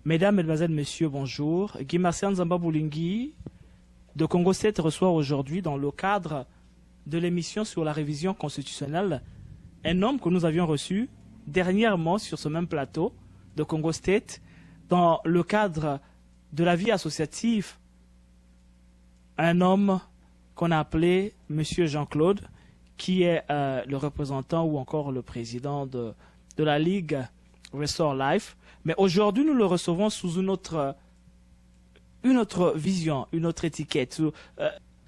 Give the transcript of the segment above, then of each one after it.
Mesdames, Mesdemoiselles, Messieurs, bonjour. Guy Marcian Nzamba Boulingi de Congo 7 reçoit aujourd'hui, dans le cadre de l'émission sur la révision constitutionnelle, un homme que nous avions reçu dernièrement sur ce même plateau de Congo State, dans le cadre de la vie associative, un homme qu'on a appelé Monsieur Jean-Claude, qui est le représentant ou encore le président de la Ligue Restore Life. Mais aujourd'hui, nous le recevons sous une autre vision, une autre étiquette.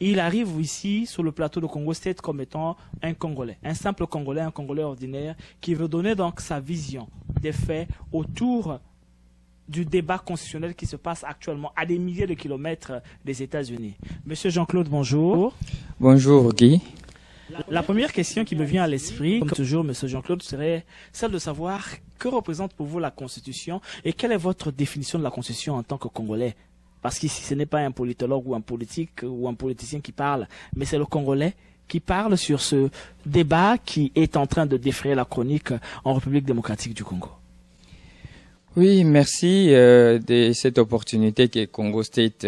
Il arrive ici sur le plateau de Congo State comme étant un Congolais, un simple Congolais, un Congolais ordinaire, qui veut donner donc sa vision des faits autour du débat constitutionnel qui se passe actuellement à des milliers de kilomètres des États-Unis. Monsieur Jean-Claude, bonjour. Bonjour Guy. La première question qui me vient à l'esprit, comme toujours, Monsieur Jean-Claude, serait celle de savoir que représente pour vous la Constitution et quelle est votre définition de la Constitution en tant que Congolais. Parce qu'ici, ce n'est pas un politologue ou un politique ou un politicien qui parle, mais c'est le Congolais qui parle sur ce débat qui est en train de défrayer la chronique en République démocratique du Congo. Oui, merci de cette opportunité que Congo State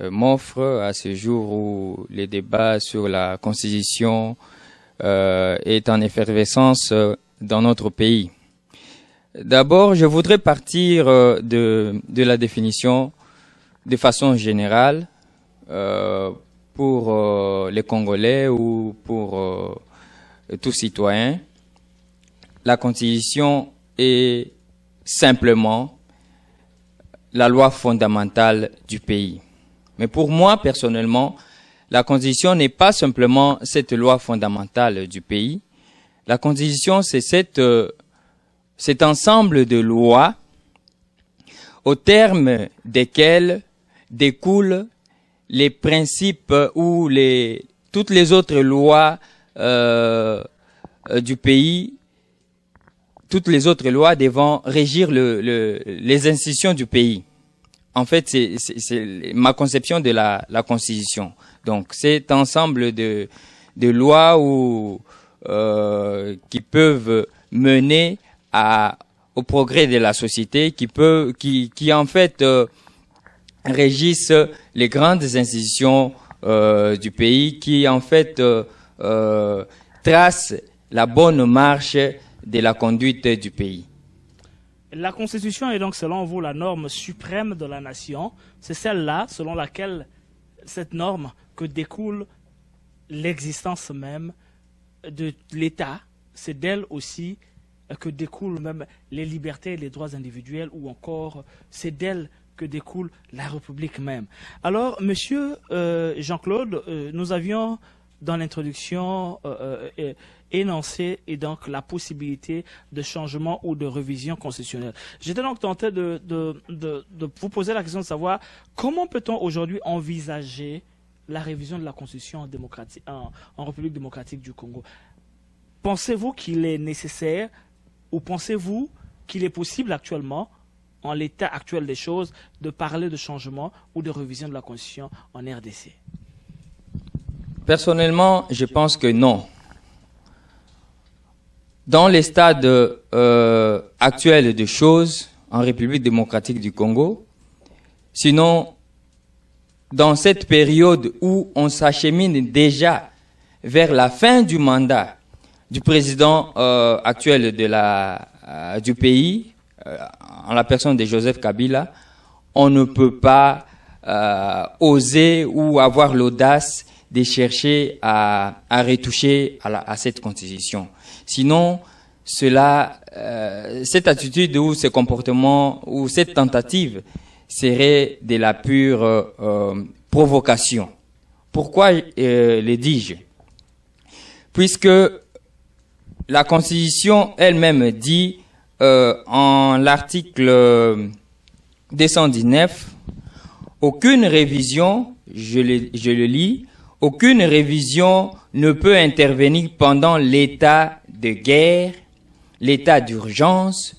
m'offre à ce jour où les débats sur la Constitution est en effervescence dans notre pays. D'abord, je voudrais partir de la définition de façon générale pour les Congolais ou pour tout citoyen. La Constitution est simplement la loi fondamentale du pays. Mais pour moi, personnellement, la Constitution n'est pas simplement cette loi fondamentale du pays. La Constitution, c'est cet ensemble de lois au terme desquelles découlent les principes ou toutes les autres lois du pays, toutes les autres lois devant régir les institutions du pays. En fait, c'est ma conception de la Constitution. Donc, cet ensemble de lois qui peuvent mener au progrès de la société, qui en fait régissent les grandes institutions du pays, qui en fait tracent la bonne marche de la conduite du pays. La Constitution est donc, selon vous, la norme suprême de la nation. C'est celle-là, selon laquelle, cette norme, que découle l'existence même de l'État. C'est d'elle aussi que découlent même les libertés et les droits individuels, ou encore c'est d'elle que découle la République même. Alors, Monsieur Jean-Claude, nous avions dans l'introduction énoncé et donc la possibilité de changement ou de révision constitutionnelle. J'étais donc tenté de vous poser la question de savoir comment peut-on aujourd'hui envisager la révision de la Constitution en République démocratique du Congo. Pensez-vous qu'il est nécessaire ou pensez-vous qu'il est possible actuellement, en l'état actuel des choses, de parler de changement ou de révision de la Constitution en RDC? Personnellement, je pense que non. Dans les stades actuels des choses en République démocratique du Congo, sinon dans cette période où on s'achemine déjà vers la fin du mandat du président actuel du pays, en la personne de Joseph Kabila, on ne peut pas oser ou avoir l'audace de chercher à retoucher à cette constitution. Sinon, cette attitude ou ce comportement ou cette tentative serait de la pure provocation. Pourquoi le dis-je? Puisque la Constitution elle-même dit en l'article 219, aucune révision, je le lis, aucune révision ne peut intervenir pendant l'état de guerre, l'état d'urgence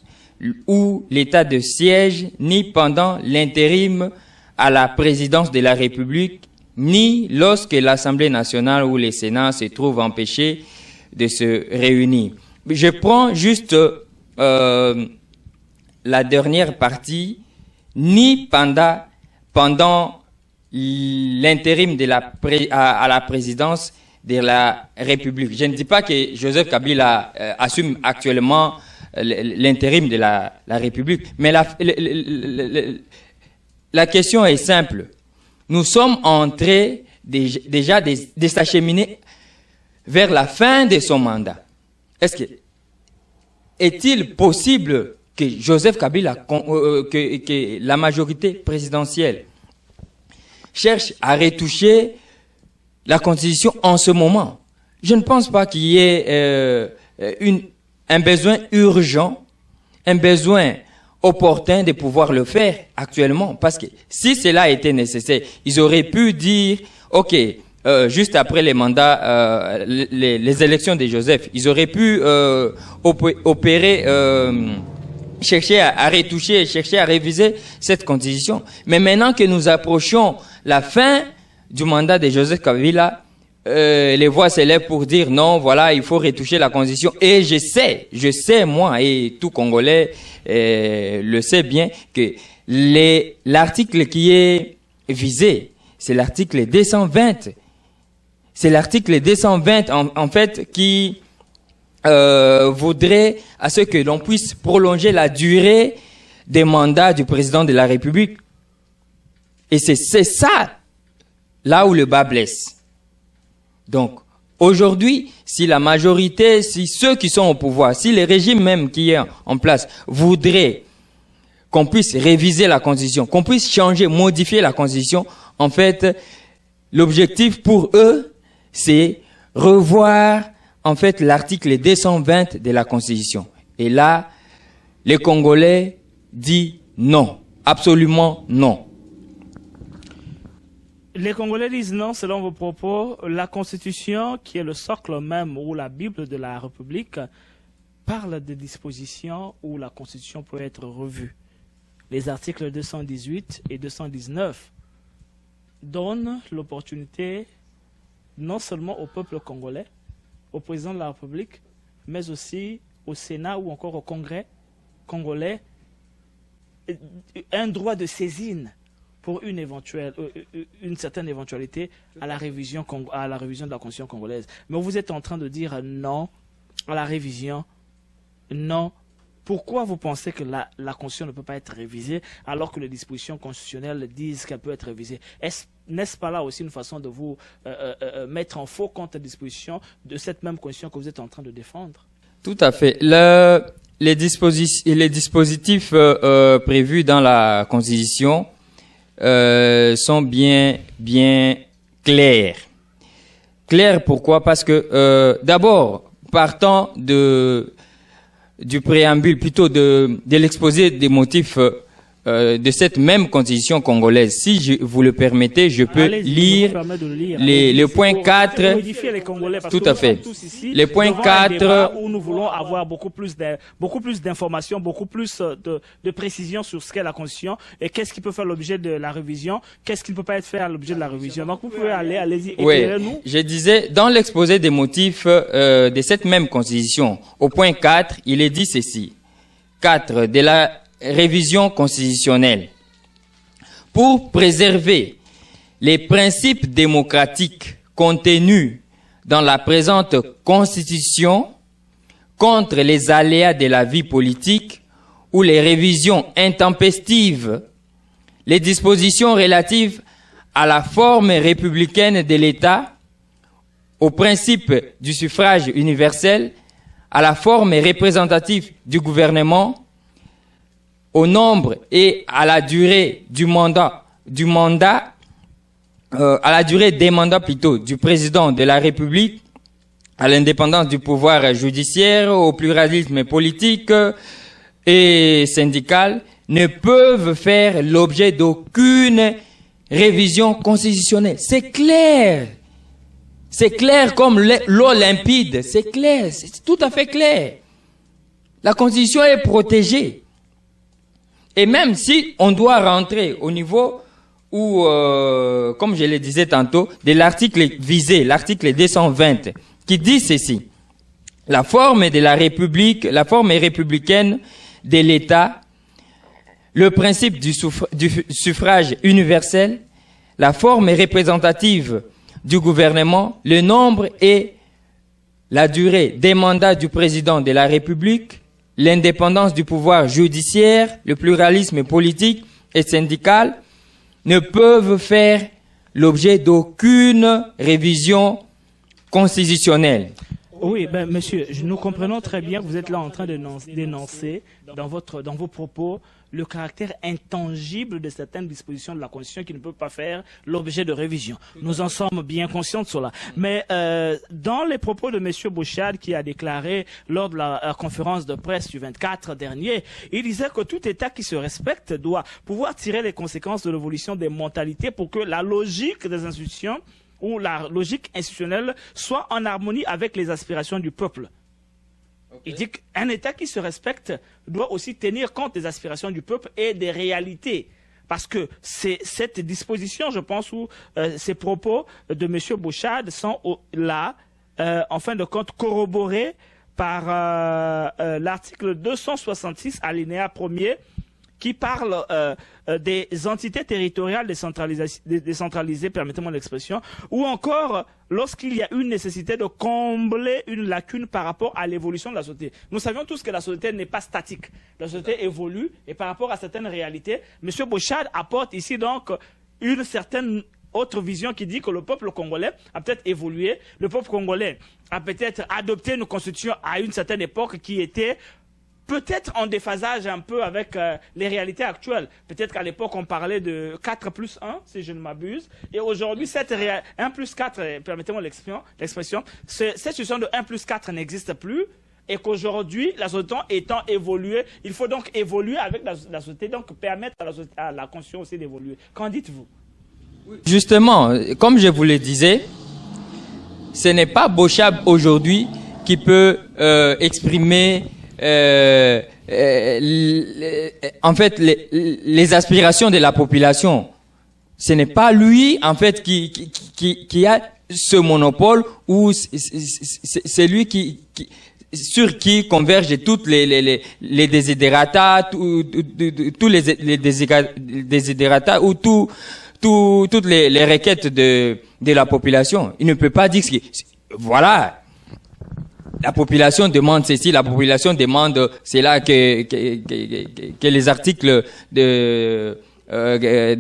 ou l'état de siège, ni pendant l'intérim à la présidence de la République, ni lorsque l'Assemblée nationale ou le Sénat se trouvent empêchés de se réunir. Je prends juste la dernière partie ni pendant l'intérim à la présidence de la République. Je ne dis pas que Joseph Kabila assume actuellement l'intérim de la République, mais la question est simple. Nous sommes en train déjà de s'acheminer vers la fin de son mandat. Est-il possible que Joseph Kabila, que la majorité présidentielle cherche à retoucher la Constitution en ce moment? Je ne pense pas qu'il y ait un besoin urgent, un besoin opportun de pouvoir le faire actuellement. Parce que si cela était nécessaire, ils auraient pu dire, OK, juste après les mandats, les élections de Joseph, ils auraient pu opérer, chercher à retoucher, chercher à réviser cette constitution. Mais maintenant que nous approchons la fin du mandat de Joseph Kabila, les voix s'élèvent pour dire non, voilà, il faut retoucher la constitution. Et je sais moi, et tout Congolais le sait bien, que l'article qui est visé, c'est l'article 220. C'est l'article 220, en fait, qui voudrait à ce que l'on puisse prolonger la durée des mandats du président de la République. Et c'est ça, là où le bas blesse. Donc, aujourd'hui, si la majorité, si ceux qui sont au pouvoir, si les régimes même qui est en place voudraient qu'on puisse réviser la Constitution, qu'on puisse changer, modifier la Constitution, en fait, l'objectif pour eux, c'est revoir, en fait, l'article 220 de la Constitution. Et là, les Congolais disent non, absolument non. Les Congolais disent non, selon vos propos. La Constitution, qui est le socle même ou la Bible de la République, parle des dispositions où la Constitution peut être revue. Les articles 218 et 219 donnent l'opportunité non seulement au peuple congolais, au président de la République, mais aussi au Sénat ou encore au Congrès congolais, un droit de saisine pour une certaine éventualité à la révision de la Constitution congolaise. Mais vous êtes en train de dire non à la révision, non. Pourquoi vous pensez que la Constitution ne peut pas être révisée alors que les dispositions constitutionnelles disent qu'elle peut être révisée? N'est-ce pas là aussi une façon de vous mettre en faux contre les dispositions de cette même Constitution que vous êtes en train de défendre? Tout à fait. Les dispositifs prévus dans la Constitution sont bien clairs. Clairs pourquoi? Parce que d'abord, partant du préambule, plutôt de l'exposé des motifs de cette même constitution congolaise. Si vous le permettez, je peux lire le point 4. Tout à fait. Le point 4. Où nous voulons avoir beaucoup plus d'informations, beaucoup plus de précisions sur ce qu'est la constitution et qu'est-ce qui peut faire l'objet de la révision, qu'est-ce qui ne peut pas être fait à l'objet de la révision. Donc vous pouvez allez-y, éclairez-nous. Oui, je disais, dans l'exposé des motifs de cette même constitution, au point 4, il est dit ceci. 4. De la révision constitutionnelle. Pour préserver les principes démocratiques contenus dans la présente Constitution contre les aléas de la vie politique ou les révisions intempestives, les dispositions relatives à la forme républicaine de l'État, au principe du suffrage universel, à la forme représentative du gouvernement, au nombre et à la durée du mandat, à la durée des mandats plutôt du président de la République, à l'indépendance du pouvoir judiciaire, au pluralisme politique et syndical, ne peuvent faire l'objet d'aucune révision constitutionnelle. C'est clair. C'est clair comme l'eau limpide. C'est clair. C'est tout à fait clair. La Constitution est protégée. Et même si on doit rentrer au niveau où, comme je le disais tantôt, de l'article visé, l'article 220, qui dit ceci. La forme de la République, la forme républicaine de l'État le principe du suffrage universel, la forme représentative du gouvernement, le nombre et la durée des mandats du président de la République, l'indépendance du pouvoir judiciaire, le pluralisme politique et syndical ne peuvent faire l'objet d'aucune révision constitutionnelle. Oui, ben, monsieur, nous comprenons très bien que vous êtes là en train de d'énoncer dans vos propos le caractère intangible de certaines dispositions de la Constitution qui ne peuvent pas faire l'objet de révision. Nous en sommes bien conscients de cela. Mais dans les propos de monsieur Bouchard qui a déclaré lors de la conférence de presse du 24 dernier, il disait que tout État qui se respecte doit pouvoir tirer les conséquences de l'évolution des mentalités pour que la logique des institutions ou la logique institutionnelle soit en harmonie avec les aspirations du peuple. Okay. Il dit qu'un État qui se respecte doit aussi tenir compte des aspirations du peuple et des réalités. Parce que c'est cette disposition, je pense, où ces propos de M. Bouchard sont là, en fin de compte, corroborés par l'article 266, alinéa 1er, qui parle des entités territoriales décentralisées, permettez-moi l'expression, ou encore lorsqu'il y a une nécessité de combler une lacune par rapport à l'évolution de la société. Nous savions tous que la société n'est pas statique. La société évolue et par rapport à certaines réalités, M. Bouchard apporte ici donc une certaine autre vision qui dit que le peuple congolais a peut-être évolué, le peuple congolais a peut-être adopté une constitution à une certaine époque qui était peut-être en déphasage un peu avec les réalités actuelles. Peut-être qu'à l'époque, on parlait de 4+1, si je ne m'abuse. Et aujourd'hui, 1+4, permettez-moi l'expression, cette situation de 1+4 n'existe plus. Et qu'aujourd'hui, la société étant évoluée, il faut donc évoluer avec la société, donc permettre à la Constitution aussi d'évoluer. Qu'en dites-vous? Justement, comme je vous le disais, ce n'est pas Bouchard aujourd'hui qui peut exprimer en fait les aspirations de la population. Ce n'est pas lui en fait qui a ce monopole ou c'est lui sur qui convergent toutes les desiderata, tous les desiderata ou toutes les requêtes de la population. Il ne peut pas dire voilà. La population demande ceci, la population demande cela que les articles de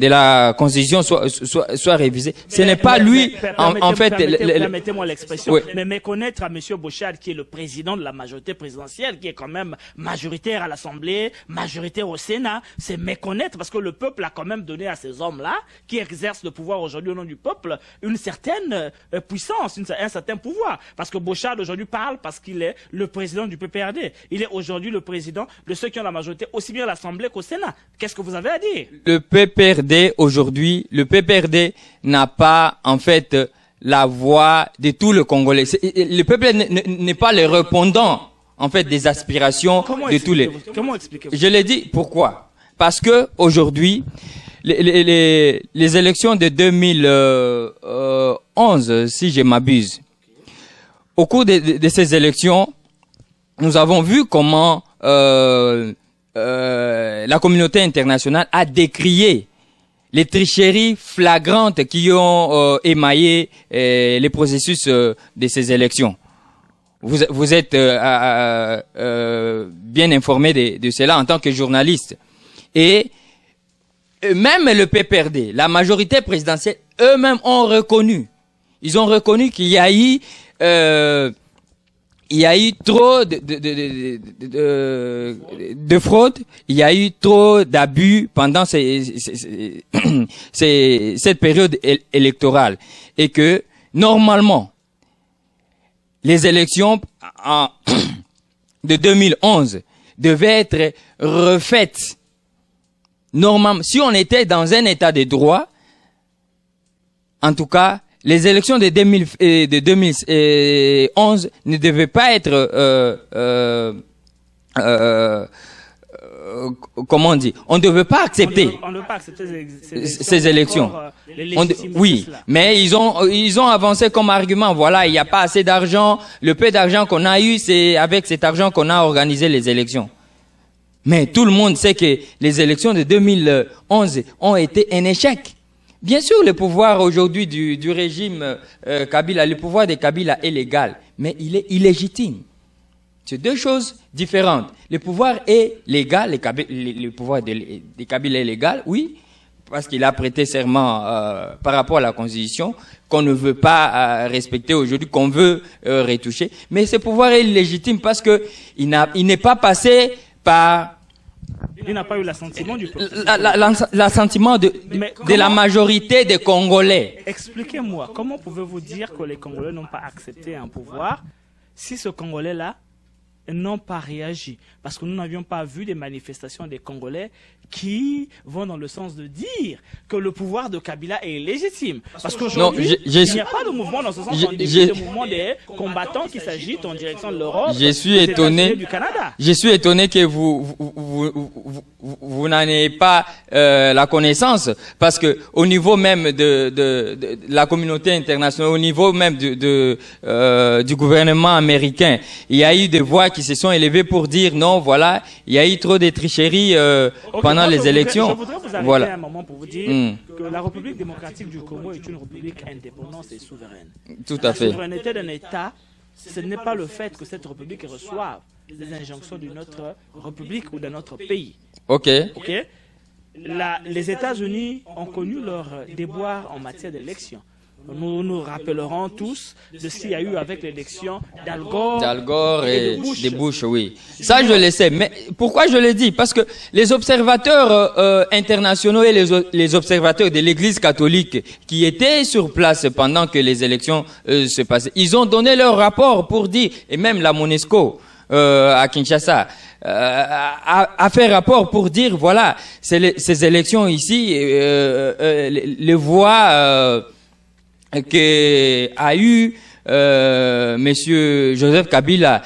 la Constitution soient révisés. Ce n'est pas lui, en fait... Permettez-moi l'expression, oui. Mais méconnaître à M. Bouchard, qui est le président de la majorité présidentielle, qui est quand même majoritaire à l'Assemblée, majoritaire au Sénat, c'est méconnaître, parce que le peuple a quand même donné à ces hommes-là, qui exercent le pouvoir aujourd'hui au nom du peuple, une certaine puissance, un certain pouvoir. Parce que Bouchard aujourd'hui parle parce qu'il est le président du PPRD. Il est aujourd'hui le président de ceux qui ont la majorité, aussi bien à l'Assemblée qu'au Sénat. Qu'est-ce que vous avez à dire? Le PPRD aujourd'hui, le PPRD n'a pas en fait la voix de tout le Congolais. Le PPRD n'est pas le répondant en fait des aspirations de tous les. Comment expliquez-vous? Je l'ai dit. Pourquoi? Parce que aujourd'hui, les élections de 2011, si je m'abuse, au cours de ces élections, nous avons vu comment la communauté internationale a décrié les tricheries flagrantes qui ont émaillé les processus de ces élections. Vous êtes bien informé de cela en tant que journaliste. Et même le PPRD, la majorité présidentielle, eux-mêmes ont reconnu. Ils ont reconnu qu'il y a eu trop de fraude, il y a eu trop d'abus pendant cette période électorale. Et que, normalement, les élections de 2011 devaient être refaites. Normalement, si on était dans un état de droit, en tout cas, les élections de 2011 ne devaient pas être, comment on dit, on ne devait pas accepter, on ne devait pas accepter ces élections. Oui, mais ils ont avancé comme argument, voilà, il n'y a pas assez d'argent, le peu d'argent qu'on a eu, c'est avec cet argent qu'on a organisé les élections. Mais tout le monde sait que les élections de 2011 ont été un échec. Bien sûr, le pouvoir aujourd'hui du régime Kabila, le pouvoir de Kabila est légal, mais il est illégitime. C'est deux choses différentes. Le pouvoir est légal, le pouvoir de Kabila est légal, oui, parce qu'il a prêté serment par rapport à la Constitution, qu'on ne veut pas respecter aujourd'hui, qu'on veut retoucher. Mais ce pouvoir est illégitime parce que il n'est pas passé par... Il n'a pas eu l'assentiment du peuple. L'assentiment de la majorité des Congolais. Expliquez-moi, comment pouvez-vous dire que les Congolais n'ont pas accepté un pouvoir si ce Congolais-là n'ont pas réagi? Parce que nous n'avions pas vu des manifestations des Congolais qui vont dans le sens de dire que le pouvoir de Kabila est légitime. Parce qu'aujourd'hui, il n'y a pas de mouvement dans ce sens. On décide le mouvement des combattants qui s'agitent en direction de l'Europe, je suis étonné du Canada. Je suis étonné que vous n'en ayez pas la connaissance, parce que au niveau même de la communauté internationale, au niveau même du gouvernement américain, il y a eu des voix qui se sont élevées pour dire non, voilà, il y a eu trop de tricheries pendant les élections. Je voudrais vous arrêter un moment pour vous dire que la République démocratique du Congo est une république indépendante et souveraine. Tout à fait. La souveraineté d'un État, ce n'est pas le fait que cette république reçoive des injonctions d'une autre république ou d'un autre pays. Ok. Les États-Unis ont connu leur déboire en matière d'élection. Nous nous rappellerons tous de ce qu'il y a eu avec l'élection d'Al Gore et de Bush, oui. Ça, je le sais. Mais pourquoi je le dis? Parce que les observateurs internationaux et les observateurs de l'Église catholique qui étaient sur place pendant que les élections se passaient, ils ont donné leur rapport pour dire, et même la MONUSCO à Kinshasa a fait rapport pour dire, voilà, ces élections ici, les voix que a eu Monsieur Joseph Kabila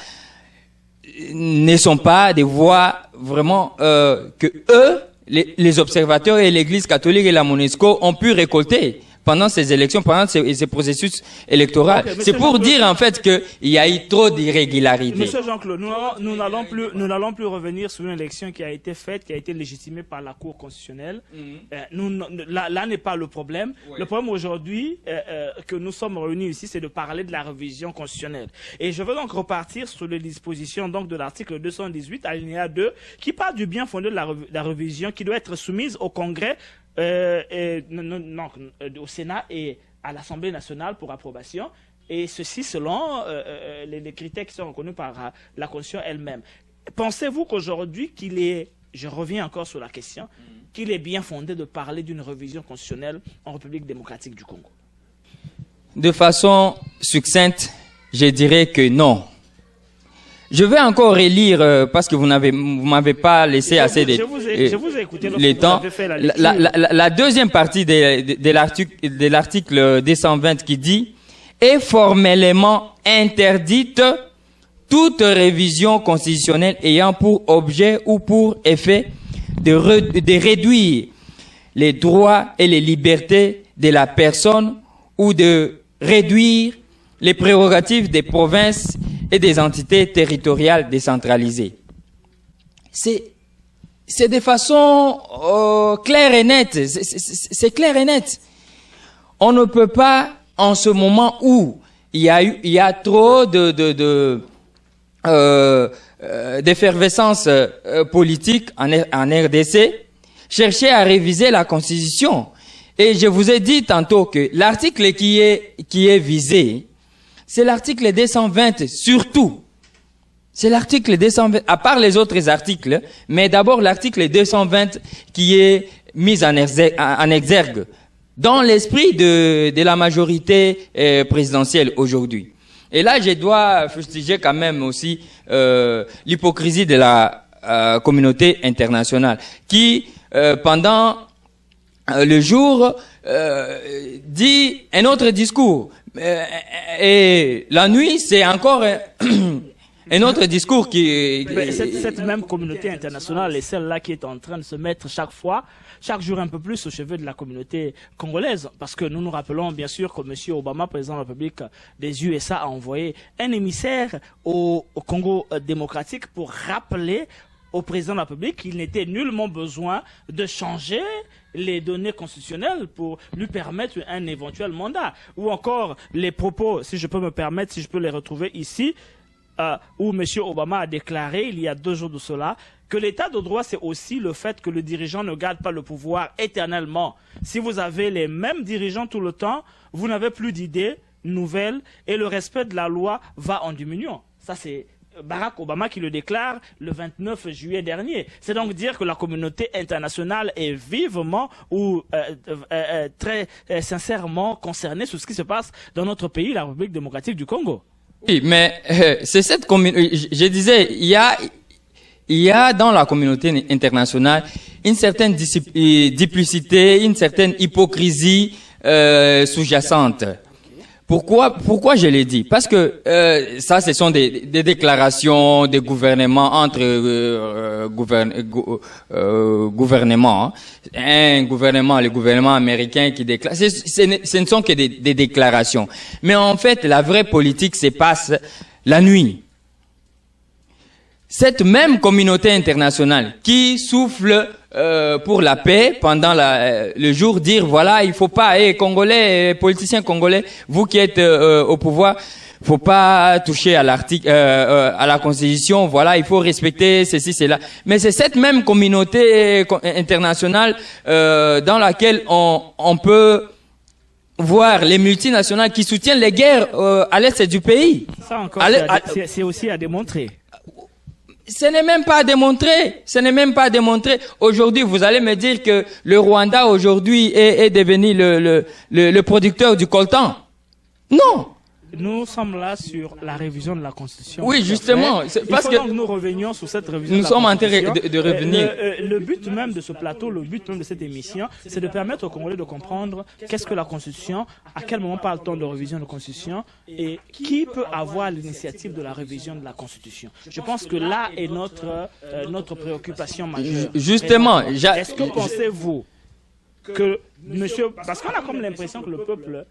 ne sont pas des voix vraiment que eux, les observateurs et l'Église catholique et la MONUSCO ont pu récolter pendant ces élections, pendant ces processus électoraux. C'est pour dire en fait qu'il y a eu trop d'irrégularités. Monsieur Jean-Claude, nous n'allons plus revenir sur une élection qui a été faite, qui a été légitimée par la Cour constitutionnelle. Là n'est pas le problème. Oui. Le problème aujourd'hui que nous sommes réunis ici, c'est de parler de la révision constitutionnelle. Et je veux donc repartir sur les dispositions donc de l'article 218, alinéa 2, qui parle du bien fondé de la révision qui doit être soumise au Congrès, au Sénat et à l'Assemblée nationale pour approbation, et ceci selon les critères qui sont reconnus par la Constitution elle-même. Pensez-vous qu'aujourd'hui je reviens encore sur la question, qu'il est bien fondé de parler d'une révision constitutionnelle en République démocratique du Congo? De façon succincte, je dirais que non. Je vais encore relire parce que vous m'avez pas laissé assez de le temps. La deuxième partie de l'article 220 qui dit est formellement interdite toute révision constitutionnelle ayant pour objet ou pour effet de réduire les droits et les libertés de la personne ou de réduire les prérogatives des provinces et des entités territoriales décentralisées. C'est de façon claire et nette. C'est clair et net. On ne peut pas, en ce moment où il y a trop d'effervescence politique en RDC, chercher à réviser la Constitution. Et je vous ai dit tantôt que l'article qui est visé, c'est l'article 220 surtout. C'est l'article 220, à part les autres articles, mais d'abord l'article 220 qui est mis en exergue dans l'esprit de la majorité présidentielle aujourd'hui. Et là, je dois fustiger quand même aussi l'hypocrisie de la communauté internationale qui, pendant le jour, dit un autre discours. Et la nuit, c'est encore un autre discours qui... Cette même communauté internationale est celle-là qui est en train de se mettre chaque jour un peu plus au chevet de la communauté congolaise. Parce que nous nous rappelons bien sûr que M. Obama, président de la République des USA, a envoyé un émissaire au Congo démocratique pour rappeler au président de la République qu'il n'était nullement besoin de changer les données constitutionnelles pour lui permettre un éventuel mandat. Ou encore les propos, si je peux me permettre, si je peux les retrouver ici, où M. Obama a déclaré, il y a 2 jours de cela, que l'état de droit, c'est aussi le fait que le dirigeant ne garde pas le pouvoir éternellement. Si vous avez les mêmes dirigeants tout le temps, vous n'avez plus d'idées nouvelles et le respect de la loi va en diminuant. Ça, c'est Barack Obama qui le déclare le 29 juillet dernier. C'est donc dire que la communauté internationale est vivement ou très sincèrement concernée sur ce qui se passe dans notre pays, la République démocratique du Congo. Oui, mais c'est cette communauté. Je disais, il y a dans la communauté internationale une certaine duplicité, une certaine hypocrisie sous-jacente. Pourquoi je l'ai dit? Parce que ça, ce sont des déclarations des gouvernements entre gouvernements. Un gouvernement, le gouvernement américain qui déclare. Ce ne sont que des déclarations. Mais en fait, la vraie politique se passe la nuit. Cette même communauté internationale qui souffle pour la paix pendant le jour, dire voilà, il faut pas, Congolais, politiciens congolais, vous qui êtes au pouvoir, faut pas toucher à l'article, à la Constitution, voilà, il faut respecter ceci, cela. Mais c'est cette même communauté internationale dans laquelle on peut voir les multinationales qui soutiennent les guerres à l'est du pays. Ça encore, c'est aussi à démontrer. Ce n'est même pas démontré. Ce n'est même pas démontré. Aujourd'hui, vous allez me dire que le Rwanda aujourd'hui est devenu le producteur du coltan. Non. Nous sommes là sur la révision de la Constitution. Oui, justement. Parce que nous revenions sur cette révision. Nous sommes en train de revenir. Le but même de ce plateau, le but même de cette émission, c'est de permettre aux Congolais de comprendre qu'est-ce que la Constitution, à quel moment parle-t-on de révision de la Constitution et qui peut avoir l'initiative de la révision de la Constitution. Je pense que là est notre préoccupation majeure. Justement. Est-ce que pensez-vous que monsieur... Parce qu'on a comme l'impression que le peuple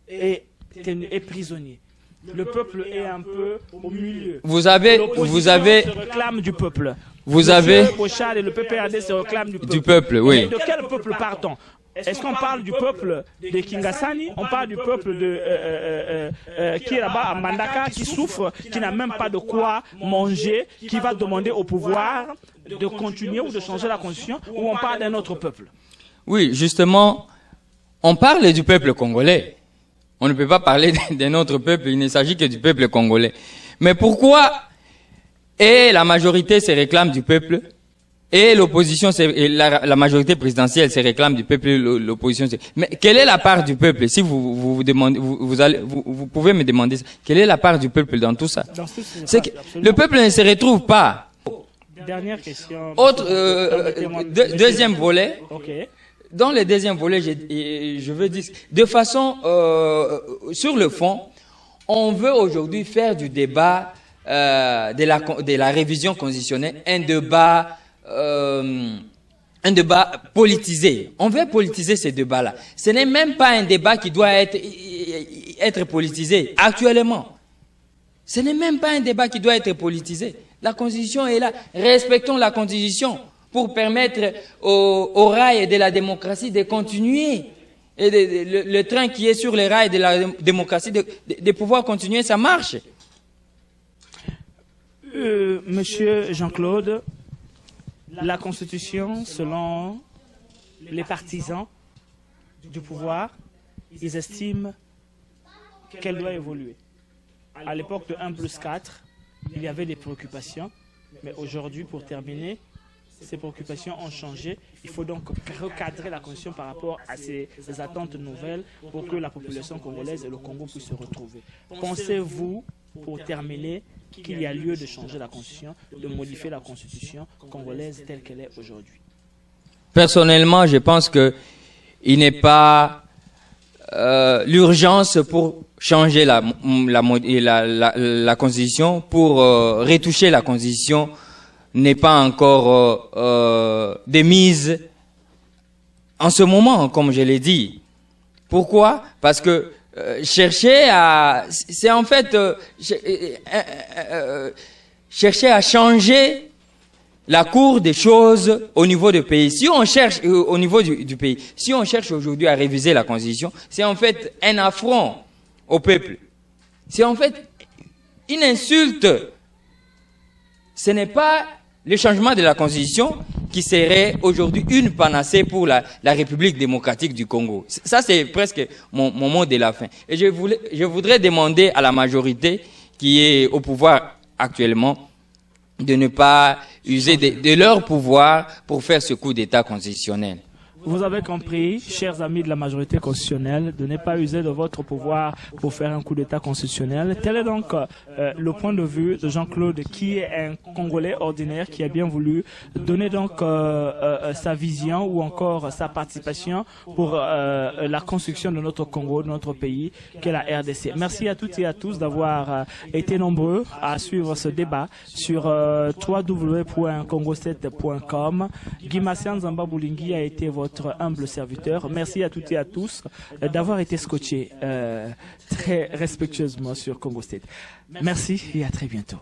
est prisonnier. Le peuple est un peu au milieu. Vous avez se réclame du peuple. Vous avez Pochard et le PPRD se réclament du peuple, oui. Mais de quel peuple part-on? Est-ce qu'on parle du peuple de Kingasani? On parle du peuple qui est là-bas à Mandaka, qui souffre, qui n'a même pas de quoi manger, qui va demander au pouvoir de continuer ou de changer la constitution, ou on parle d'un autre peuple? Oui, justement, on parle du peuple congolais. On ne peut pas parler d'un autre peuple, il ne s'agit que du peuple congolais. Mais pourquoi la majorité se réclame du peuple et l'opposition, la majorité présidentielle se réclame du peuple, l'opposition. Mais quelle est la part du peuple? Si vous demandez, vous pouvez me demander ça. Quelle est la part du peuple dans tout ça? C'est que le peuple ne se retrouve pas. Dernière question. Deuxième volet. Okay. Dans le deuxième volet, je veux dire, de façon, sur le fond, on veut aujourd'hui faire du débat de la révision constitutionnelle un débat politisé. On veut politiser ce débat-là. Ce n'est même pas un débat qui doit être politisé actuellement. Ce n'est même pas un débat qui doit être politisé. La Constitution est là. Respectons la Constitution pour permettre aux rails de la démocratie de continuer. Et le train qui est sur les rails de la démocratie de pouvoir continuer sa marche. Monsieur Jean-Claude, la Constitution, selon les partisans du pouvoir, ils estiment qu'elle doit évoluer. À l'époque de 1+4, il y avait des préoccupations, mais aujourd'hui, pour terminer, ces préoccupations ont changé. Il faut donc recadrer la Constitution par rapport à ces attentes nouvelles pour que la population congolaise et le Congo puissent se retrouver. Pensez-vous, pour terminer, qu'il y a lieu de changer la Constitution, de modifier la Constitution congolaise telle qu'elle est aujourd'hui? Personnellement, je pense que il n'est pas l'urgence pour changer la Constitution, pour retoucher la Constitution, n'est pas encore démise en ce moment, comme je l'ai dit. Pourquoi? Parce que chercher à changer la cour des choses au niveau du pays. Si on cherche, au niveau du pays, si on cherche aujourd'hui à réviser la Constitution, c'est en fait un affront au peuple. C'est en fait une insulte. Ce n'est pas le changement de la Constitution qui serait aujourd'hui une panacée pour la République démocratique du Congo. Ça, c'est presque mon mot de la fin. Et je voudrais demander à la majorité qui est au pouvoir actuellement de ne pas user de leur pouvoir pour faire ce coup d'État constitutionnel. Vous avez compris, chers amis de la majorité constitutionnelle, de ne pas user de votre pouvoir pour faire un coup d'État constitutionnel. Tel est donc le point de vue de Jean-Claude, qui est un Congolais ordinaire, qui a bien voulu donner donc sa vision ou encore sa participation pour la construction de notre Congo, de notre pays, qu'est la RDC. Merci à toutes et à tous d'avoir été nombreux à suivre ce débat sur www.congo7.com. Guy Massian Zamba Boulingi a été votre humble serviteur. Merci à toutes et à tous d'avoir été scotchés très respectueusement sur Congo State. Merci et à très bientôt.